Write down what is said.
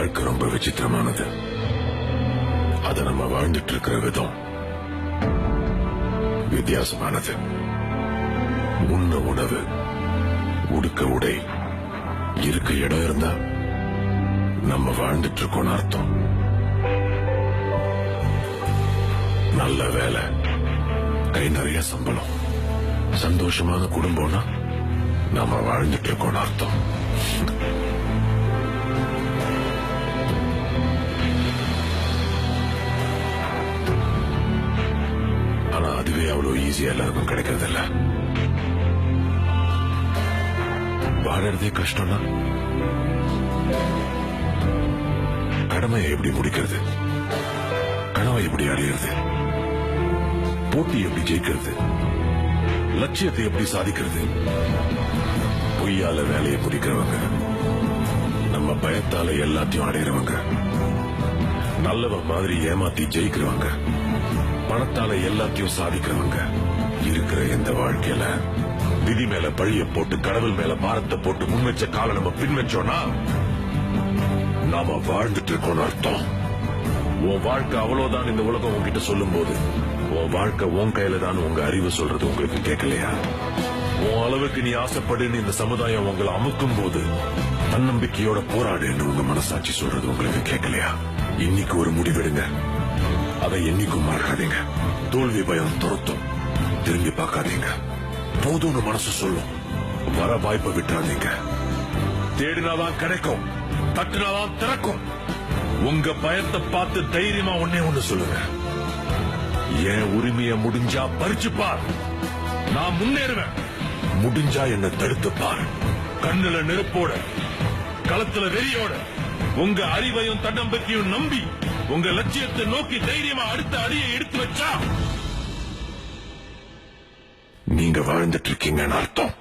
வாழ்க்கை ரொம்ப விசித்திரமானது. அதை நம்ம வாழ்ந்துட்டு இருக்கிற விதம் வித்தியாசமானது. உண்ண உணவு, உடுக்க உடை, இருக்க இடம் இருந்தா நம்ம வாழ்ந்துட்டு இருக்கோம்னு அர்த்தம். நல்ல வேலை, கை நிறைய சம்பளம், சந்தோஷமான குடும்பம்னா நம்ம வாழ்ந்துட்டு இருக்கோம்னு அர்த்தம். ஆனா அதுவே அவ்வளவு ஈஸியா எல்லாருக்கும் கிடைக்கிறது இல்ல. வாழறதே கஷ்டம்னா கடமையை எப்படி முடிக்கிறது, கனவை எப்படி அடையிறது, போட்டி எப்படி ஜெயிக்கிறது, லட்சியத்தை எப்படி சாதிக்கிறது? பொய்யால வேலையை முடிக்கிறவங்க, நம்ம பயத்தால எல்லாத்தையும் அடையிறவங்க, நல்லவன் மாதிரி ஏமாத்தி ஜெயிக்கிறவங்க, பணத்தால எல்லாத்தையும் சாதிக்கிறவங்க, இருக்கிற எந்த வாழ்க்கையில விதி மேல பழிய போட்டு கடவுள் மேல பாரத்தை போட்டு முன் வச்ச கால நம்ம பின் வச்சோம்னா நாம வாழ்ந்துட்டு இருக்கோம்னு அர்த்தம். உன் வாழ்க்கை அவ்வளவுதான் இந்த உலகம் உங்ககிட்ட சொல்லும் போது உன் வாழ்க்கை உன் கையில தான் உங்க அறிவு சொல்றது உங்களுக்கு கேட்கலையா? உன் அளவுக்கு நீ ஆசைப்படுன்னு இந்த சமுதாயம் உங்களை அமுக்கும் போது தன்னம்பிக்கையோட போராடுன்னு உங்க மனசாட்சி சொல்றது உங்களுக்கு கேட்கலையா? இன்னைக்கு ஒரு முடிவெடுங்க, அதை என்னைக்கும் மறக்காதீங்க. தோல்வி பயம் துரத்தும், திரும்பி பார்க்காதீங்க. போதும்னு மனசு சொல்லும், வர வாய்ப்பை விட்டுறாதீங்க. தேடினாதான் கிடைக்கும், தட்டினாதான் திறக்கும். உங்க பயத்தை பார்த்து தைரியமா ஒண்ணு சொல்லுங்க, என் உரிமையை முடிஞ்சா பறிச்சுப்பார், நான் முன்னேறுவேன். முடிஞ்சா என்ன தடுத்துப்பார். கண்ணுல நெருப்போட, களத்துல வெறியோட, உங்க அறிவையும் தன்னம்பிக்கையும் நம்பி உங்க லட்சியத்தை நோக்கி தைரியமா அடுத்த அடியை எடுத்து வச்சா நீங்க வாழ்ந்துட்டு இருக்கீங்கன்னு அர்த்தம்.